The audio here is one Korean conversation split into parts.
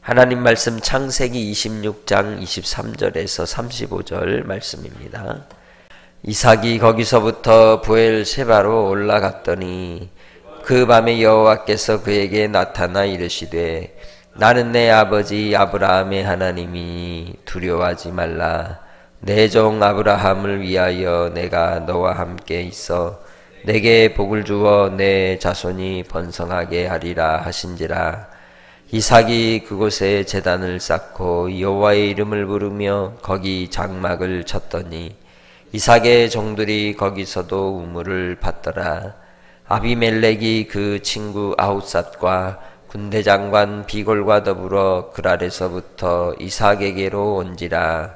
하나님 말씀 창세기 26장 23절에서 35절 말씀입니다. 이삭이 거기서부터 브엘세바로 올라갔더니 그 밤에 여호와께서 그에게 나타나 이르시되 나는 내 아버지 아브라함의 하나님이니 두려워하지 말라. 내 종 아브라함을 위하여 내가 너와 함께 있어 내게 복을 주어 내 자손이 번성하게 하리라 하신지라. 이삭이 그곳에 제단을 쌓고 여호와의 이름을 부르며 거기 장막을 쳤더니 이삭의 종들이 거기서도 우물을 팠더라. 아비멜렉이 그 친구 아웃삿과 군대장관 비골과 더불어 그랄에서부터 이삭에게로 온지라.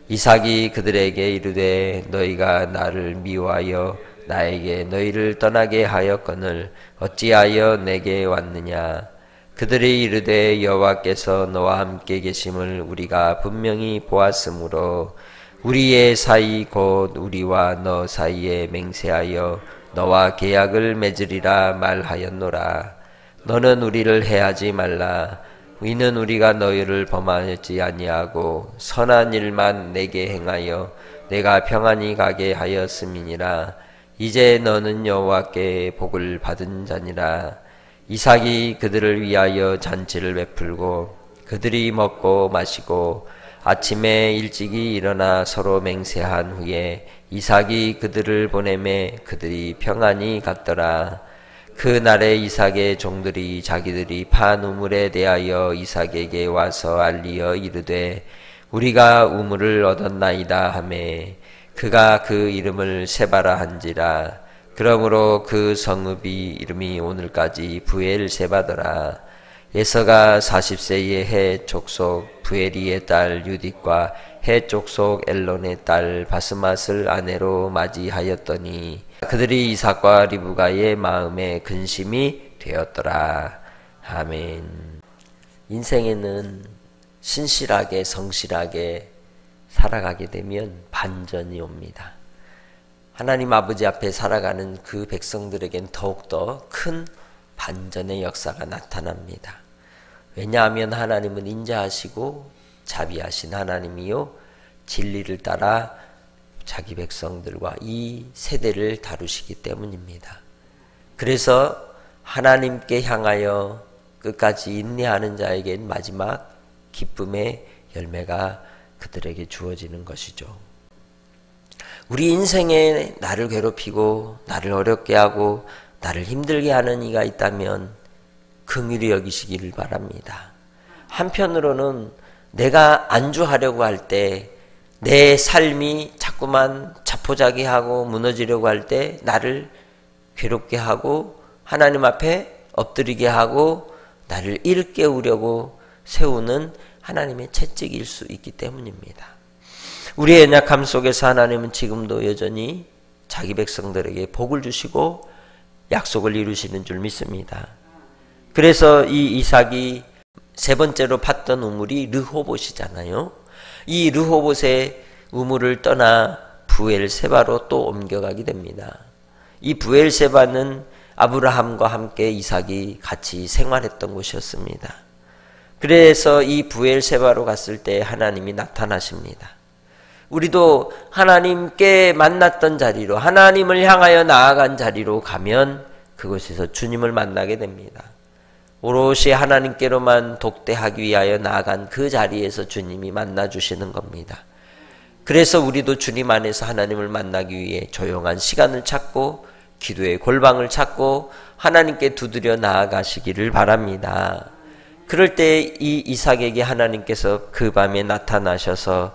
이삭이 그들에게 이르되 너희가 나를 미워하여 나에게 너희를 떠나게 하였거늘 어찌하여 내게 왔느냐. 그들이 이르되 여호와께서 너와 함께 계심을 우리가 분명히 보았으므로 우리의 사이 곧 우리와 너 사이에 맹세하여 너와 계약을 맺으리라 말하였노라. 너는 우리를 해하지 말라. 이는 우리가 너희를 범하지 아니하고 선한 일만 내게 행하여 내가 평안히 가게 하였음이니라. 이제 너는 여호와께 복을 받은 자니라. 이삭이 그들을 위하여 잔치를 베풀고 그들이 먹고 마시고 아침에 일찍이 일어나 서로 맹세한 후에 이삭이 그들을 보내매 그들이 평안히 갔더라. 그 날에 이삭의 종들이 자기들이 판 우물에 대하여 이삭에게 와서 알리어 이르되 우리가 우물을 얻었나이다 하매 그가 그 이름을 세바라 한지라. 그러므로 그 성읍이 이름이 오늘까지 브엘세바더라. 에서가 40세의 해 족속 브에리의 딸 유딧과 해 족속 엘론의 딸 바스맛을 아내로 맞이하였더니 그들이 이삭과 리브가의 마음에 근심이 되었더라. 아멘. 인생에는 신실하게 성실하게 살아가게 되면 반전이 옵니다. 하나님 아버지 앞에 살아가는 그 백성들에겐 더욱더 큰 반전의 역사가 나타납니다. 왜냐하면 하나님은 인자하시고 자비하신 하나님이요 진리를 따라 자기 백성들과 이 세대를 다루시기 때문입니다. 그래서 하나님께 향하여 끝까지 인내하는 자에겐 마지막 기쁨의 열매가 그들에게 주어지는 것이죠. 우리 인생에 나를 괴롭히고 나를 어렵게 하고 나를 힘들게 하는 이가 있다면 긍휼히 여기시기를 바랍니다. 한편으로는 내가 안주하려고 할 때 내 삶이 자꾸만 자포자기하고 무너지려고 할 때 나를 괴롭게 하고 하나님 앞에 엎드리게 하고 나를 일깨우려고 세우는 하나님의 채찍일 수 있기 때문입니다. 우리의 연약함 속에서 하나님은 지금도 여전히 자기 백성들에게 복을 주시고 약속을 이루시는 줄 믿습니다. 그래서 이 이삭이 세 번째로 팠던 우물이 르호봇이잖아요. 이 르호봇의 우물을 떠나 브엘세바로 또 옮겨가게 됩니다. 이 브엘세바는 아브라함과 함께 이삭이 같이 생활했던 곳이었습니다. 그래서 이 브엘세바로 갔을 때 하나님이 나타나십니다. 우리도 하나님께 만났던 자리로 하나님을 향하여 나아간 자리로 가면 그곳에서 주님을 만나게 됩니다. 오롯이 하나님께로만 독대하기 위하여 나아간 그 자리에서 주님이 만나주시는 겁니다. 그래서 우리도 주님 안에서 하나님을 만나기 위해 조용한 시간을 찾고 기도의 골방을 찾고 하나님께 두드려 나아가시기를 바랍니다. 그럴 때 이 이삭에게 하나님께서 그 밤에 나타나셔서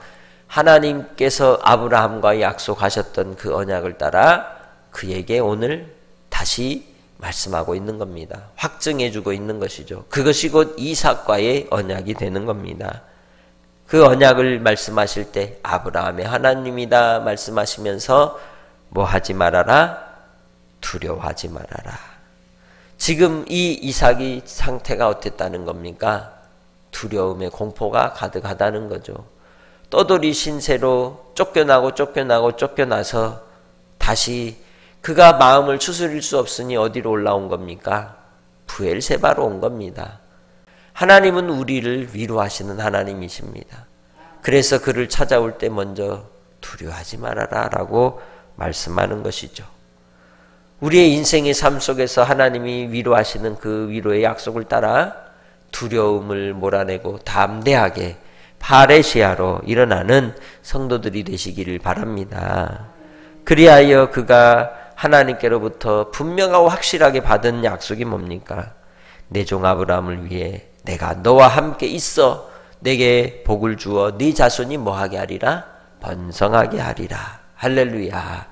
하나님께서 아브라함과 약속하셨던 그 언약을 따라 그에게 오늘 다시 말씀하고 있는 겁니다. 확증해주고 있는 것이죠. 그것이 곧 이삭과의 언약이 되는 겁니다. 그 언약을 말씀하실 때 아브라함의 하나님이다 말씀하시면서 뭐 하지 말아라? 두려워하지 말아라. 지금 이 이삭이 상태가 어땠다는 겁니까? 두려움의 공포가 가득하다는 거죠. 떠돌이 신세로 쫓겨나서 다시 그가 마음을 추스릴 수 없으니 어디로 올라온 겁니까? 브엘세바로 온 겁니다. 하나님은 우리를 위로하시는 하나님이십니다. 그래서 그를 찾아올 때 먼저 두려워하지 말아라 라고 말씀하는 것이죠. 우리의 인생의 삶 속에서 하나님이 위로하시는 그 위로의 약속을 따라 두려움을 몰아내고 담대하게 파레시아로 일어나는 성도들이 되시기를 바랍니다. 그리하여 그가 하나님께로부터 분명하고 확실하게 받은 약속이 뭡니까? 내 종 아브라함을 위해 내가 너와 함께 있어 내게 복을 주어 네 자손이 뭐하게 하리라? 번성하게 하리라. 할렐루야.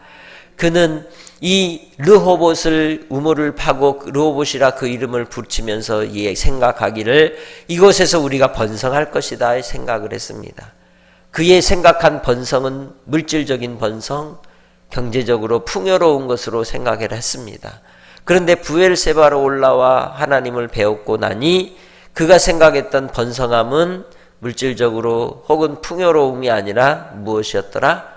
그는 이 르호봇을 우물을 파고 르호봇이라 그 이름을 붙이면서 생각하기를 이곳에서 우리가 번성할 것이다 생각을 했습니다. 그의 생각한 번성은 물질적인 번성, 경제적으로 풍요로운 것으로 생각을 했습니다. 그런데 부엘세바로 올라와 하나님을 배웠고 나니 그가 생각했던 번성함은 물질적으로 혹은 풍요로움이 아니라 무엇이었더라?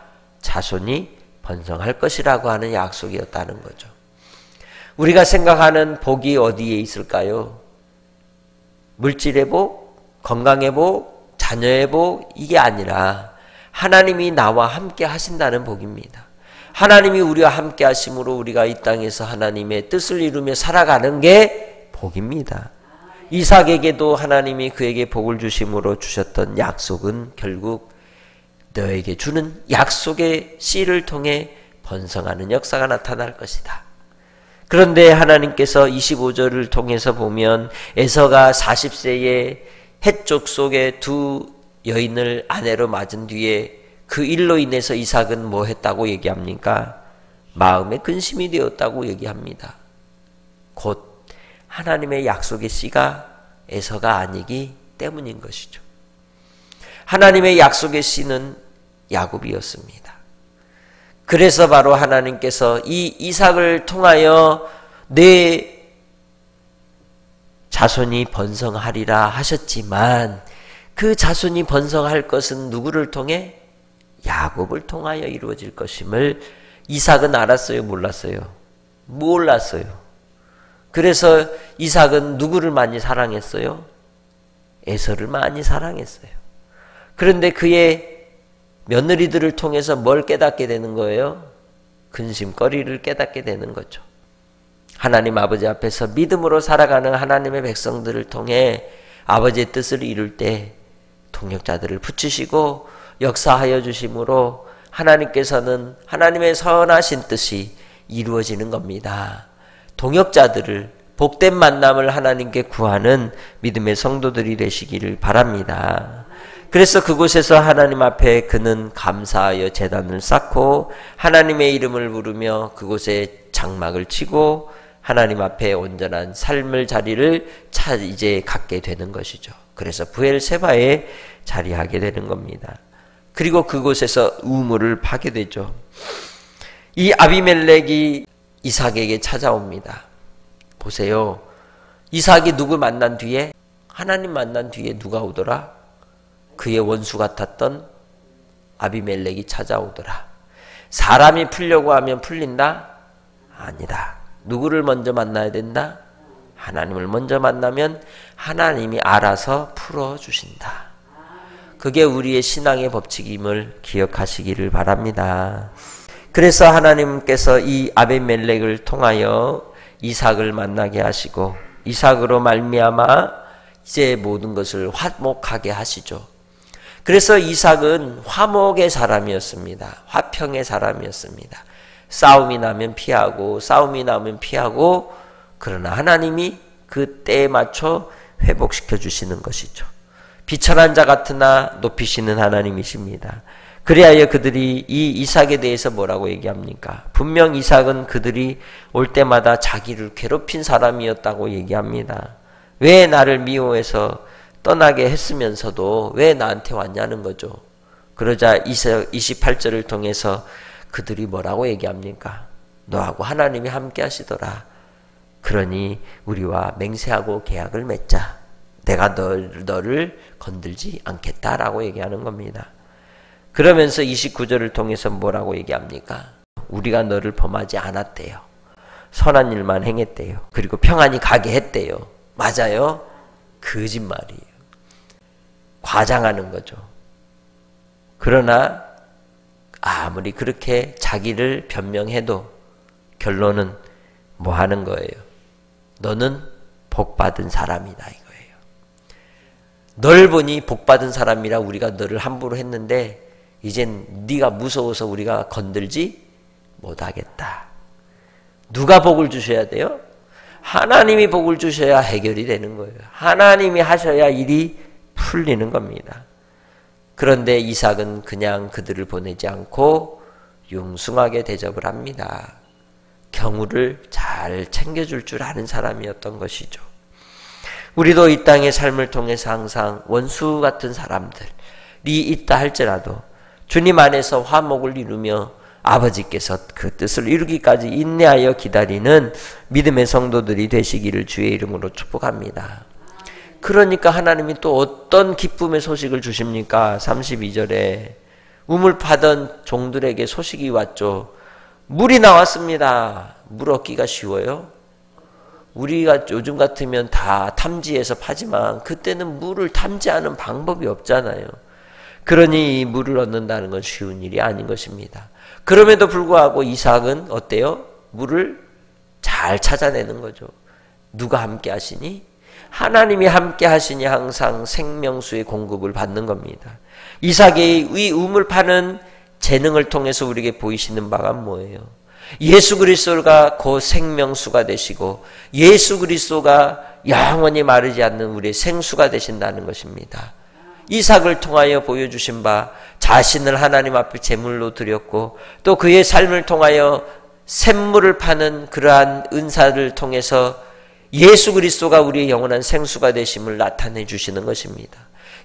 자손이 번성할 것이라고 하는 약속이었다는 거죠. 우리가 생각하는 복이 어디에 있을까요? 물질의 복, 건강의 복, 자녀의 복 이게 아니라 하나님이 나와 함께 하신다는 복입니다. 하나님이 우리와 함께 하심으로 우리가 이 땅에서 하나님의 뜻을 이루며 살아가는 게 복입니다. 이삭에게도 하나님이 그에게 복을 주심으로 주셨던 약속은 결국 너에게 주는 약속의 씨를 통해 번성하는 역사가 나타날 것이다. 그런데 하나님께서 25절을 통해서 보면 에서가 40세에 헷족 속에 두 여인을 아내로 맞은 뒤에 그 일로 인해서 이삭은 뭐 했다고 얘기합니까? 마음에 근심이 되었다고 얘기합니다. 곧 하나님의 약속의 씨가 에서가 아니기 때문인 것이죠. 하나님의 약속의 씨는 야곱이었습니다. 그래서 바로 하나님께서 이 이삭을 통하여 내 자손이 번성하리라 하셨지만 그 자손이 번성할 것은 누구를 통해? 야곱을 통하여 이루어질 것임을 이삭은 알았어요? 몰랐어요? 몰랐어요. 그래서 이삭은 누구를 많이 사랑했어요? 에서를 많이 사랑했어요. 그런데 그의 며느리들을 통해서 뭘 깨닫게 되는 거예요? 근심거리를 깨닫게 되는 거죠. 하나님 아버지 앞에서 믿음으로 살아가는 하나님의 백성들을 통해 아버지의 뜻을 이룰 때 동역자들을 붙이시고 역사하여 주심으로 하나님께서는 하나님의 선하신 뜻이 이루어지는 겁니다. 동역자들을 복된 만남을 하나님께 구하는 믿음의 성도들이 되시기를 바랍니다. 그래서 그곳에서 하나님 앞에 그는 감사하여 제단을 쌓고 하나님의 이름을 부르며 그곳에 장막을 치고 하나님 앞에 온전한 삶의 자리를 이제 갖게 되는 것이죠. 그래서 부엘세바에 자리하게 되는 겁니다. 그리고 그곳에서 우물을 파게 되죠. 이 아비멜렉이 이삭에게 찾아옵니다. 보세요. 이삭이 누구 만난 뒤에? 하나님 만난 뒤에 누가 오더라? 그의 원수 같았던 아비멜렉이 찾아오더라. 사람이 풀려고 하면 풀린다? 아니다. 누구를 먼저 만나야 된다? 하나님을 먼저 만나면 하나님이 알아서 풀어주신다. 그게 우리의 신앙의 법칙임을 기억하시기를 바랍니다. 그래서 하나님께서 이 아비멜렉을 통하여 이삭을 만나게 하시고 이삭으로 말미암아 이제 모든 것을 화목하게 하시죠. 그래서 이삭은 화목의 사람이었습니다. 화평의 사람이었습니다. 싸움이 나면 피하고 싸움이 나면 피하고 그러나 하나님이 그 때에 맞춰 회복시켜 주시는 것이죠. 비천한 자 같으나 높이시는 하나님이십니다. 그리하여 그들이 이 이삭에 대해서 뭐라고 얘기합니까? 분명 이삭은 그들이 올 때마다 자기를 괴롭힌 사람이었다고 얘기합니다. 왜 나를 미워해서 떠나게 했으면서도 왜 나한테 왔냐는 거죠. 그러자 28절을 통해서 그들이 뭐라고 얘기합니까? 너하고 하나님이 함께 하시더라. 그러니 우리와 맹세하고 계약을 맺자. 내가 너를 건들지 않겠다라고 얘기하는 겁니다. 그러면서 29절을 통해서 뭐라고 얘기합니까? 우리가 너를 범하지 않았대요. 선한 일만 행했대요. 그리고 평안히 가게 했대요. 맞아요? 거짓말이에요. 과장하는 거죠. 그러나 아무리 그렇게 자기를 변명해도 결론은 뭐 하는 거예요? 너는 복받은 사람이다 이거예요. 널 보니 복받은 사람이라 우리가 너를 함부로 했는데 이젠 네가 무서워서 우리가 건들지 못하겠다. 누가 복을 주셔야 돼요? 하나님이 복을 주셔야 해결이 되는 거예요. 하나님이 하셔야 일이 풀리는 겁니다. 그런데 이삭은 그냥 그들을 보내지 않고 융숭하게 대접을 합니다. 경우를 잘 챙겨줄 줄 아는 사람이었던 것이죠. 우리도 이 땅의 삶을 통해서 항상 원수 같은 사람들이 있다 할지라도 주님 안에서 화목을 이루며 아버지께서 그 뜻을 이루기까지 인내하여 기다리는 믿음의 성도들이 되시기를 주의 이름으로 축복합니다. 그러니까 하나님이 또 어떤 기쁨의 소식을 주십니까? 32절에 우물 파던 종들에게 소식이 왔죠. 물이 나왔습니다. 물 얻기가 쉬워요? 우리가 요즘 같으면 다 탐지해서 파지만 그때는 물을 탐지하는 방법이 없잖아요. 그러니 이 물을 얻는다는 건 쉬운 일이 아닌 것입니다. 그럼에도 불구하고 이삭은 어때요? 물을 잘 찾아내는 거죠. 누가 함께 하시니? 하나님이 함께 하시니 항상 생명수의 공급을 받는 겁니다. 이삭의 이 우물 파는 재능을 통해서 우리에게 보이시는 바가 뭐예요? 예수 그리스도가 그 생명수가 되시고 예수 그리스도가 영원히 마르지 않는 우리의 생수가 되신다는 것입니다. 이삭을 통하여 보여주신 바 자신을 하나님 앞에 제물로 드렸고 또 그의 삶을 통하여 샘물을 파는 그러한 은사를 통해서 예수 그리스도가 우리의 영원한 생수가 되심을 나타내 주시는 것입니다.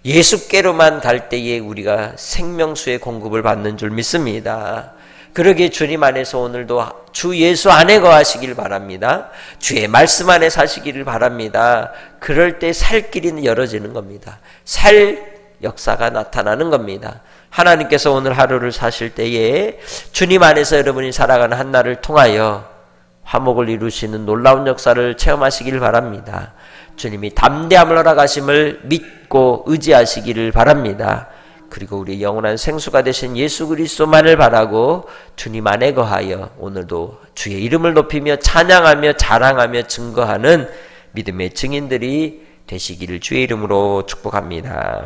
예수께로만 갈 때에 우리가 생명수의 공급을 받는 줄 믿습니다. 그러기에 주님 안에서 오늘도 주 예수 안에 거하시길 바랍니다. 주의 말씀 안에 사시기를 바랍니다. 그럴 때 살 길이 열어지는 겁니다. 살 역사가 나타나는 겁니다. 하나님께서 오늘 하루를 사실 때에 주님 안에서 여러분이 살아가는 한 날을 통하여 화목을 이루시는 놀라운 역사를 체험하시길 바랍니다. 주님이 담대함을 허락하심을 믿고 의지하시기를 바랍니다. 그리고 우리 영원한 생수가 되신 예수 그리스도만을 바라고 주님 안에 거하여 오늘도 주의 이름을 높이며 찬양하며 자랑하며 증거하는 믿음의 증인들이 되시기를 주의 이름으로 축복합니다.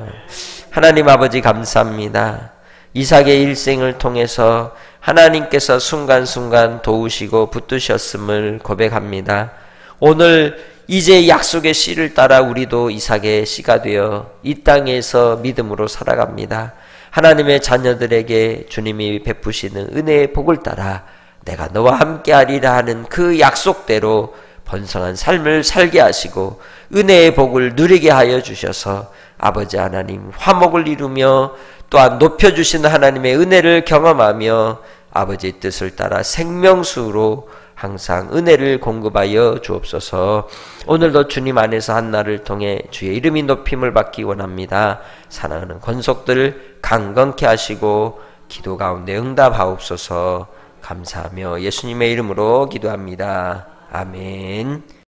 하나님 아버지 감사합니다. 이삭의 일생을 통해서 하나님께서 순간순간 도우시고 붙드셨음을 고백합니다. 오늘 이제 약속의 씨를 따라 우리도 이삭의 씨가 되어 이 땅에서 믿음으로 살아갑니다. 하나님의 자녀들에게 주님이 베푸시는 은혜의 복을 따라 내가 너와 함께하리라 하는 그 약속대로 번성한 삶을 살게 하시고 은혜의 복을 누리게 하여 주셔서 아버지 하나님 화목을 이루며 또한 높여주시는 하나님의 은혜를 경험하며 아버지의 뜻을 따라 생명수로 항상 은혜를 공급하여 주옵소서. 오늘도 주님 안에서 한 날을 통해 주의 이름이 높임을 받기 원합니다. 사랑하는 권속들 강건케 하시고 기도 가운데 응답하옵소서. 감사하며 예수님의 이름으로 기도합니다. 아멘.